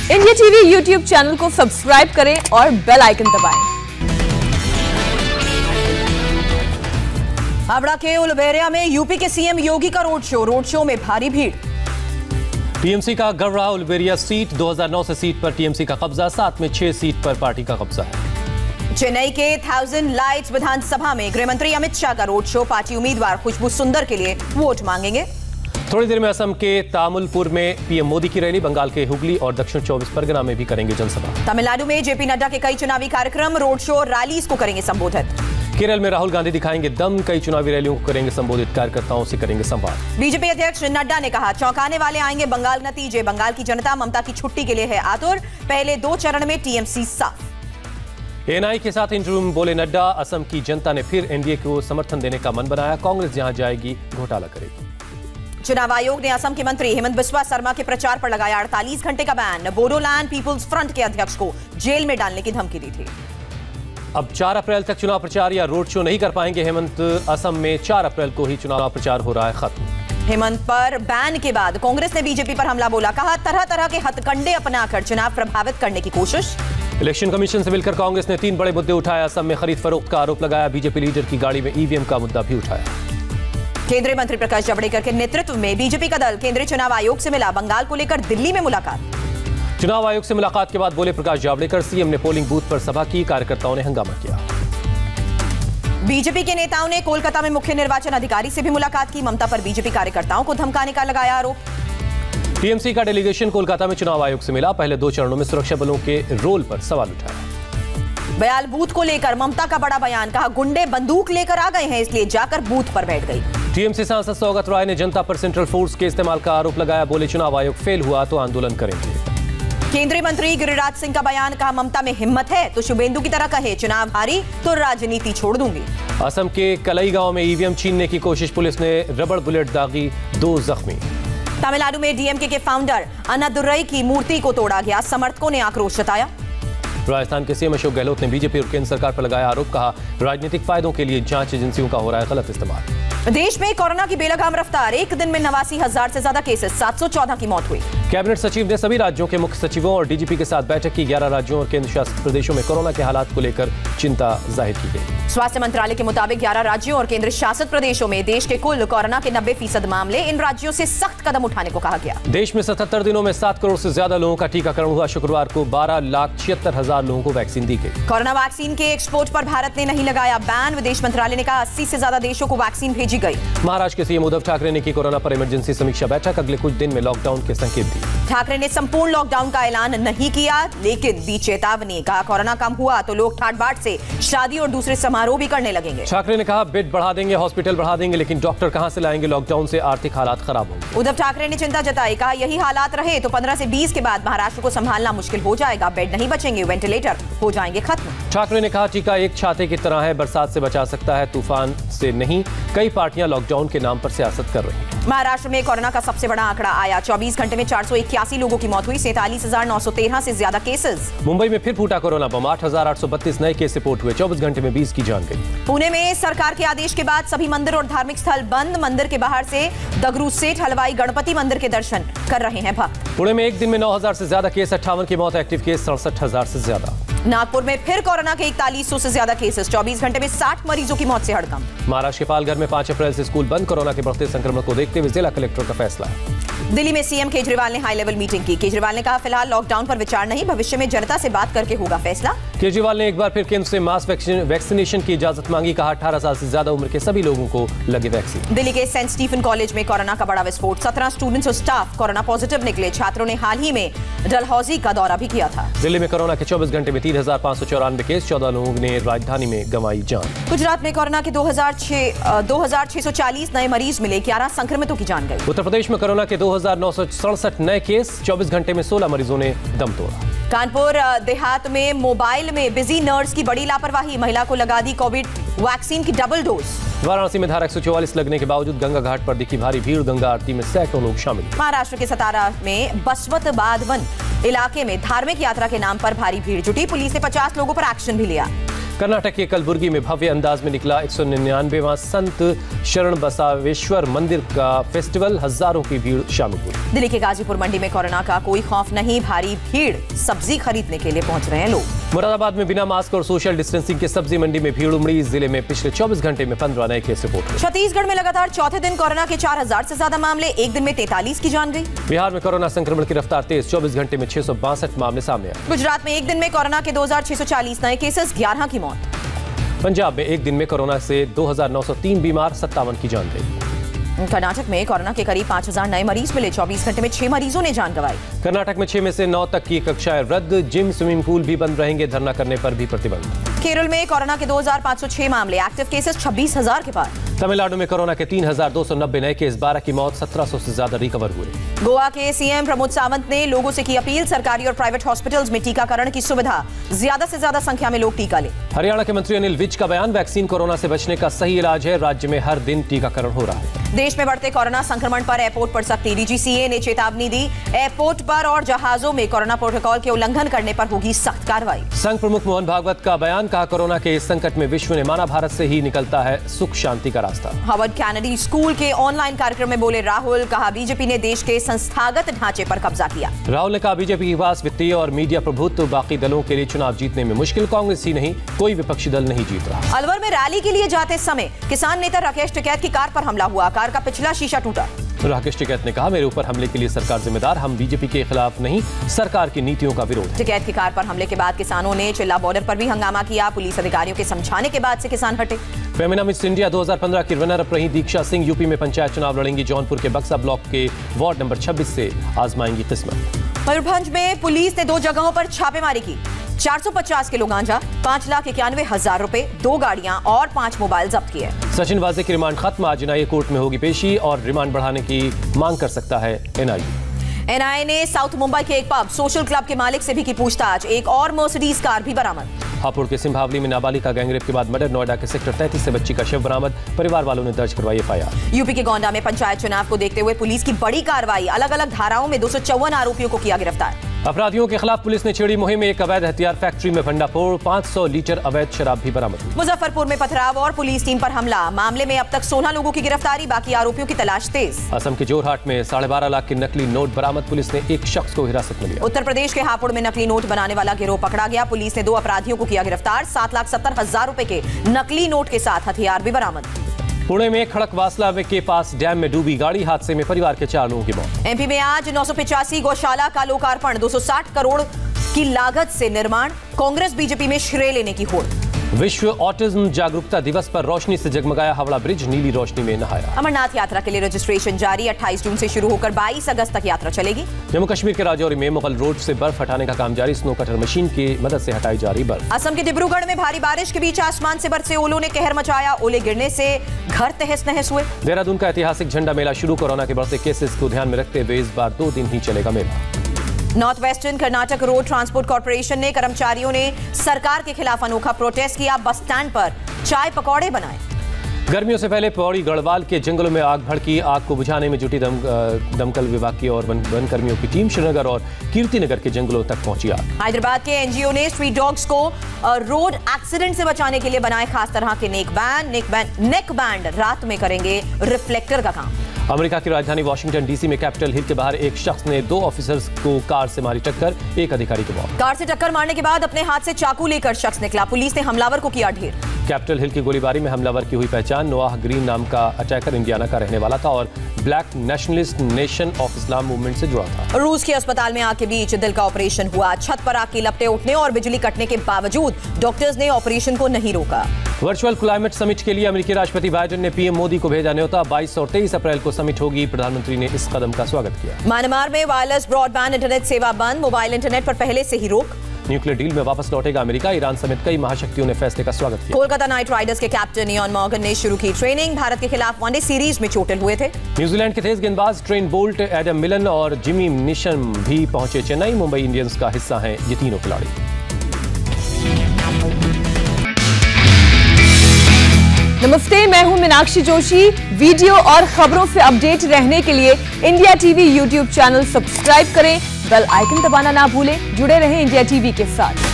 India TV YouTube channel को subscribe करें और बेल आइकन दबाएं। हावड़ा के उलुबेरिया में यूपी के सीएम योगी का रोड शो में भारी भीड़। टीएमसी का गढ़ रहा उलुबेरिया सीट, 2009 से सीट पर टीएमसी का कब्जा, साथ में 6 सीट पर पार्टी का कब्जा है। चेन्नई के 1000 लाइट्स विधानसभा में गृहमंत्री अमित शाह का रोड शो, पार्टी उम्मीदवार खुशबू सुंदर के लिए वोट मांगेंगे। थोड़ी देर में असम के तामुलपुर में पीएम मोदी की रैली, बंगाल के हुगली और दक्षिण 24 परगना में भी करेंगे जनसभा। तमिलनाडु में जेपी नड्डा के कई चुनावी कार्यक्रम, रोड शो और रैलीज को करेंगे संबोधित। केरल में राहुल गांधी दिखाएंगे दम, कई चुनावी रैलियों को करेंगे संबोधित, कार्यकर्ताओं से करेंगे संवाद। बीजेपी अध्यक्ष नड्डा ने कहा, चौंकाने वाले आएंगे बंगाल नतीजे, बंगाल की जनता ममता की छुट्टी के लिए है आतुर, पहले 2 चरण में टीएमसी साफ। एएनआई के साथ इंटरव्यू में बोले नड्डा, असम की जनता ने फिर एनडीए को समर्थन देने का मन बनाया, कांग्रेस जहां जाएगी घोटाला करेगी। चुनाव आयोग ने असम के मंत्री हेमंत बिस्वा शर्मा के प्रचार पर लगाया 48 घंटे का बैन, बोडोलैंड पीपुल्स फ्रंट के अध्यक्ष को जेल में डालने की धमकी दी थी। अब 4 अप्रैल तक चुनाव प्रचार या रोड शो नहीं कर पाएंगे हेमंत, असम में 4 अप्रैल को ही चुनाव प्रचार हो रहा है खत्म। हेमंत पर बैन के बाद कांग्रेस ने बीजेपी पर हमला बोला, कहा तरह तरह के हथकंडे अपनाकर चुनाव प्रभावित करने की कोशिश। इलेक्शन कमीशन से मिलकर कांग्रेस ने 3 बड़े मुद्दे उठाए, असम में खरीद फरोख्त का आरोप लगाया, बीजेपी लीडर की गाड़ी में ईवीएम का मुद्दा भी उठाया। केंद्रीय मंत्री प्रकाश जावड़ेकर के नेतृत्व में बीजेपी का दल केंद्रीय चुनाव आयोग से मिला, बंगाल को लेकर दिल्ली में मुलाकात। चुनाव आयोग से मुलाकात के बाद बोले प्रकाश जावड़ेकर, सीएम ने पोलिंग बूथ पर सभा की, कार्यकर्ताओं ने हंगामा किया। बीजेपी के नेताओं ने कोलकाता में मुख्य निर्वाचन अधिकारी से भी मुलाकात की, ममता पर बीजेपी कार्यकर्ताओं को धमकाने का लगाया आरोप। टीएमसी का डेलीगेशन कोलकाता में चुनाव आयोग से मिला, पहले 2 चरणों में सुरक्षा बलों के रोल पर सवाल उठाया। बयाल बूथ को लेकर ममता का बड़ा बयान, कहा गुंडे बंदूक लेकर आ गए हैं, इसलिए जाकर बूथ पर बैठ गई। टीएमसी सांसद सौगत राय ने जनता पर सेंट्रल फोर्स के इस्तेमाल का आरोप लगाया, बोले चुनाव आयोग फेल हुआ तो आंदोलन करेंगे। केंद्रीय मंत्री गिरिराज सिंह का बयान, कहा ममता में हिम्मत है तो शुभेंदु की तरह कहे, चुनाव हारी तो राजनीति छोड़ दूंगी। असम के कलई गांव में ईवीएम छीनने की कोशिश, पुलिस ने रबड़ बुलेट दागी, 2 जख्मी। तमिलनाडु में डीएमके के फाउंडर अन्नादुरई की मूर्ति को तोड़ा गया, समर्थकों ने आक्रोश जताया। राजस्थान के सीएम अशोक गहलोत ने बीजेपी और केंद्र सरकार पर लगाया आरोप, कहा राजनीतिक फायदों के लिए जांच एजेंसियों का हो रहा है गलत इस्तेमाल। देश में कोरोना की बेलगाम रफ्तार, एक दिन में 89,000 से ज्यादा केसेस, 714 की मौत हुई। कैबिनेट सचिव ने सभी राज्यों के मुख्य सचिवों और डीजीपी के साथ बैठक की, 11 राज्यों और केंद्र शासित प्रदेशों में कोरोना के हालात को लेकर चिंता जाहिर की गई। स्वास्थ्य मंत्रालय के मुताबिक 11 राज्यों और केंद्र शासित प्रदेशों में देश के कुल कोरोना के 90% मामले, इन राज्यों से सख्त कदम उठाने को कहा गया। देश में 77 दिनों में 7 करोड़ से ज्यादा लोगों का टीकाकरण हुआ, शुक्रवार को 12,76,000 लोगों को वैक्सीन दी गई। कोरोना वैक्सीन के एक्सपोर्ट पर भारत ने नहीं लगाया बैन, विदेश मंत्रालय ने कहा 80 से ज्यादा देशों को वैक्सीन भेजी गई। महाराष्ट्र के सीएम उद्धव ठाकरे ने की कोरोना पर इमरजेंसी समीक्षा बैठक, अगले कुछ दिन में लॉकडाउन के संकेत दिए। ठाकरे ने संपूर्ण लॉकडाउन का ऐलान नहीं किया, लेकिन दी चेतावनी, कहा कोरोना कम हुआ तो लोग ठाट बाट से शादी और दूसरे समारोह भी करने लगेंगे। ठाकरे ने कहा बेड बढ़ा देंगे, हॉस्पिटल बढ़ा देंगे, लेकिन डॉक्टर कहां से लाएंगे, लॉकडाउन से आर्थिक हालात खराब होंगे। उद्धव ठाकरे ने चिंता जताई, कहा यही हालात रहे तो 15 से 20 के बाद महाराष्ट्र को संभालना मुश्किल हो जाएगा, बेड नहीं बचेंगे, वेंटिलेटर हो जाएंगे खत्म। ठाकरे ने कहा टीका एक छाते की तरह है, बरसात से बचा सकता है, तूफान से नहीं, कई पार्टियां लॉकडाउन के नाम पर सियासत कर रही हैं। महाराष्ट्र में कोरोना का सबसे बड़ा आंकड़ा आया, 24 घंटे में 481 लोगों की मौत हुई, 47,913 से ज्यादा केसेस। मुंबई में फिर फूटा कोरोना बम, 8,832 नए केस रिपोर्ट हुए, 24 घंटे में 20 की जान गई। पुणे में सरकार के आदेश के बाद सभी मंदिर और धार्मिक स्थल बंद, मंदिर के बाहर से दगरू सेठ हलवाई गणपति मंदिर के दर्शन कर रहे हैं भक्त। पुणे में एक दिन में 9,000 से ज्यादा केस, 58 की मौत, एक्टिव केस 67,000 से ज्यादा। नागपुर में फिर कोरोना के 4100 से ज्यादा केसेस, 24 घंटे में 60 मरीजों की मौत से हड़कंप। महाराष्ट्र के पालघर में 5 अप्रैल से स्कूल बंद, कोरोना के बढ़ते संक्रमण को देखते हुए जिला कलेक्टर का फैसला। दिल्ली में सीएम केजरीवाल ने हाई लेवल मीटिंग की, केजरीवाल ने कहा फिलहाल लॉकडाउन पर विचार नहीं, भविष्य में जनता से बात करके होगा फैसला। केजरीवाल ने एक बार फिर केंद्र से मास वैक्सीनेशन की इजाजत मांगी, कहा 18 साल से ज्यादा उम्र के सभी लोगों को लगे वैक्सीन। दिल्ली के सेंट स्टीफन कॉलेज में कोरोना का बड़ा विस्फोट, 17 स्टूडेंट्स और स्टाफ कोरोना पॉजिटिव निकले, छात्रों ने हाल ही में डलहौजी का दौरा भी किया था। दिल्ली में कोरोना के 24 घंटे में 3,594 केस, 14 लोगों ने राजधानी में गंवाई जान। गुजरात में कोरोना के 2,640 नए मरीज मिले, 11 संक्रमितों की जान गई। उत्तर प्रदेश में कोरोना के 2,967 नए केस, 24 घंटे में 16 मरीजों ने दम तोड़ा। कानपुर देहात में मोबाइल में बिजी नर्स की बड़ी लापरवाही, महिला को लगा दी कोविड वैक्सीन की डबल डोज। वाराणसी में धारा 144 लगने के बावजूद गंगा घाट पर दिखी भारी भीड़, गंगा आरती में सैकड़ों लोग शामिल। महाराष्ट्र के सतारा में बसवत बाधवन इलाके में धार्मिक यात्रा के नाम पर भारी भीड़ जुटी, पुलिस ने 50 लोगों पर एक्शन भी लिया। कर्नाटक के कलबुर्गी में भव्य अंदाज में निकला 199वां संत शरण बसावेश्वर मंदिर का फेस्टिवल, हजारों की भीड़ शामिल हुई। दिल्ली के गाजीपुर मंडी में कोरोना का कोई खौफ नहीं, भारी भीड़, सब्जी खरीदने के लिए पहुंच रहे हैं लोग। मुरादाबाद में बिना मास्क और सोशल डिस्टेंसिंग के सब्जी मंडी में भीड़ उमड़ी। जिले में पिछले 24 घंटे में 15 नए केस रिपोर्ट हुए। छत्तीसगढ़ में लगातार चौथे दिन कोरोना के 4000 से ज्यादा मामले, एक दिन में 43 की जान गई। बिहार में कोरोना संक्रमण की रफ्तार तेज, 24 घंटे में 662 मामले सामने आए। गुजरात में एक दिन में कोरोना के 2640 नए केसेस, 11 की मौत। पंजाब में एक दिन में कोरोना से 2903 बीमार, 57 की जान गई। कर्नाटक में कोरोना के करीब 5000 नए मरीज मिले, 24 घंटे में 6 मरीजों ने जान गंवाई। कर्नाटक में 6 में से 9 तक की कक्षाएं रद्द, जिम स्विमिंग पूल भी बंद रहेंगे, धरना करने पर भी प्रतिबंध। केरल में कोरोना के 2506 मामले, एक्टिव केसेस 26000 के पार। तमिलनाडु में कोरोना के 3290 नए केस, 12 की मौत, 1700 से ज्यादा रिकवर हुए। गोवा के सीएम प्रमोद सावंत ने लोगों से की अपील, सरकारी और प्राइवेट हॉस्पिटल्स में टीकाकरण की सुविधा, ज्यादा से ज्यादा संख्या में लोग टीका लें। हरियाणा के मंत्री अनिल विज का बयान, वैक्सीन कोरोना से बचने का सही इलाज है, राज्य में हर दिन टीकाकरण हो रहा है। देश में बढ़ते कोरोना संक्रमण पर एयरपोर्ट पर सख्ती, डीजीसीए ने चेतावनी दी, एयरपोर्ट पर और जहाजों में कोरोना प्रोटोकॉल के उल्लंघन करने पर होगी सख्त कार्रवाई। संघ प्रमुख मोहन भागवत का बयान, कहा कोरोना के इस संकट में विश्व ने माना भारत से ही निकलता है सुख शांति का रास्ता। हार्वर्ड कैनेडी स्कूल के ऑनलाइन कार्यक्रम में बोले राहुल, कहा बीजेपी ने देश के संस्थागत ढांचे पर कब्जा किया। राहुल ने कहा बीजेपी के पास वित्तीय और मीडिया प्रभुत्व, बाकी दलों के लिए चुनाव जीतने में मुश्किल, कांग्रेस ही नहीं कोई विपक्षी दल नहीं जीत रहा। अलवर में रैली के लिए जाते समय किसान नेता राकेश टिकैत की कार पर हमला हुआ, कार का पिछला शीशा टूटा। राकेश टिकैत ने कहा, मेरे ऊपर हमले के लिए सरकार जिम्मेदार, हम बीजेपी के खिलाफ नहीं, सरकार की नीतियों का विरोध। टिकैत की कार पर हमले के बाद किसानों ने चिल्ला बॉर्डर पर भी हंगामा किया, पुलिस अधिकारियों के समझाने के बाद से किसान हटे। फेमिना मिस इंडिया 2015 की रनर अप रही दीक्षा सिंह, यूपी में पंचायत चुनाव लड़ेंगी, जौनपुर के बक्सा ब्लॉक के वार्ड नंबर 26 से आजमाएंगी किस्मत। मयूरभंज में पुलिस ने 2 जगहों पर छापेमारी की, 450 किलो गांजा, 5,91,000 रुपए, 2 गाड़ियां और 5 मोबाइल जब्त किए। सचिन वाजे की रिमांड खत्म, आज एनआईए कोर्ट में होगी पेशी और रिमांड बढ़ाने की मांग कर सकता है एनआईए। एनआईए ने साउथ मुंबई के एक पब सोशल क्लब के मालिक से भी की पूछताछ, एक और मर्सिडीज कार भी बरामद। हापुड़ के सिंभावली में नाबालिग का गैंगरेप के बाद मर्डर, नोएडा के सेक्टर 33 से बच्ची का शव बरामद, परिवार वालों ने दर्ज करवाई एफआईआर। यूपी के गोंडा में पंचायत चुनाव को देखते हुए पुलिस की बड़ी कार्रवाई, अलग अलग धाराओं में 254 आरोपियों को किया गिरफ्तार। अपराधियों के खिलाफ पुलिस ने छेड़ी मुहिम, एक अवैध हथियार फैक्ट्री में भंडाफोड़, 500 लीटर अवैध शराब भी बरामद हुई। मुजफ्फरपुर में पथराव और पुलिस टीम पर हमला, मामले में अब तक 16 लोगों की गिरफ्तारी, बाकी आरोपियों की तलाश तेज। असम के जोरहाट में 12.5 लाख के नकली नोट बरामद, पुलिस ने एक शख्स को हिरासत में लिया। उत्तर प्रदेश के हापुड़ में नकली नोट बनाने वाला गिरोह पकड़ा गया, पुलिस ने 2 अपराधियों को किया गिरफ्तार, 7,70,000 रुपए के नकली नोट के साथ हथियार भी बरामद। पुणे में खड़कवासला के पास डैम में डूबी गाड़ी, हादसे में परिवार के 4 लोगों की मौत। एमपी में आज 985 गौशाला का लोकार्पण, 260 करोड़ की लागत से निर्माण, कांग्रेस बीजेपी में श्रेय लेने की होड़। विश्व ऑटिज्म जागरूकता दिवस पर रोशनी से जगमगाया हावड़ा ब्रिज, नीली रोशनी में नहाया। अमरनाथ यात्रा के लिए रजिस्ट्रेशन जारी, 28 जून से शुरू होकर 22 अगस्त तक यात्रा चलेगी। जम्मू कश्मीर के राजौरी में मुगल रोड से बर्फ हटाने का काम जारी, स्नो कटर मशीन की मदद से हटाई जा रही बर्फ। असम के डिब्रूगढ़ में भारी बारिश के बीच आसमान से बरसे ओलों ने कहर मचाया, ओले गिरने से घर तहस नहस हुए। देहरादून का ऐतिहासिक झंडा मेला शुरू, कोरोना के बढ़ते केसेस को ध्यान में रखते हुए इस बार 2 दिन ही चलेगा मेला। North Western Karnataka Road Transport Corporation ने कर्मचारियों ने सरकार के खिलाफ अनोखा प्रोटेस्ट किया, बस स्टैंड पर चाय पकौड़े बनाए। गर्मियों से पहले पौड़ी गढ़वाल के जंगलों में आग भड़की, आग को बुझाने में जुटी दमकल विभाग की और वन कर्मियों की टीम श्रीनगर और कीर्तिनगर के जंगलों तक पहुंची आग। हैदराबाद के एनजीओ ने स्ट्रीट डॉग्स को रोड एक्सीडेंट से बचाने के लिए बनाए खास तरह के नेक बैंड, रात में करेंगे रिफ्लेक्टर का काम। अमेरिका की राजधानी वाशिंगटन डीसी में कैपिटल हिल के बाहर एक शख्स ने 2 ऑफिसर्स को कार से मारी टक्कर, 1 अधिकारी को मौत। कार से टक्कर मारने के बाद अपने हाथ से चाकू लेकर शख्स निकला, पुलिस ने हमलावर को किया ढेर। कैपिटल हिल की गोलीबारी में हमलावर की हुई पहचान, नोआह ग्रीन नाम का अटैकर इंडियाना का रहने वाला था और black nationalist nation of Islam movement से जुड़ा था। रूस के अस्पताल में आग के बीच दिल का ऑपरेशन हुआ, छत पर आग की लपटें उठने और बिजली कटने के बावजूद डॉक्टर्स ने ऑपरेशन को नहीं रोका। वर्चुअल क्लाइमेट समिट के लिए अमेरिकी राष्ट्रपति बाइडेन ने पीएम मोदी को भेजा न्योता, 22 और 23 अप्रैल को समिट होगी, प्रधानमंत्री ने इस कदम का स्वागत किया। म्यांमार में वायरलेस ब्रॉडबैंड इंटरनेट सेवा बंद, मोबाइल इंटरनेट पर पहले से ही रोक। न्यूक्लियर डील में वापस लौटेगा अमेरिका, ईरान समेत कई महाशक्तियों ने फैसले का स्वागत किया। कोलकाता नाइट राइडर्स के कैप्टन इयान मॉर्गन ने शुरू की ट्रेनिंग, भारत के खिलाफ वनडे सीरीज में चोटिल हुए थे। न्यूजीलैंड के तेज गेंदबाज ट्रेंट बोल्ट, एडम मिलन और जिमी निशम भी पहुंचे चेन्नई, मुंबई इंडियंस का हिस्सा हैं ये तीनों खिलाड़ी। नमस्ते, मैं हूं मीनाक्षी जोशी। वीडियो और खबरों से अपडेट रहने के लिए India TV YouTube channel subscribe करें, बेल आइकन दबाना ना भूलें। जुड़े रहें इंडिया टीवी के साथ।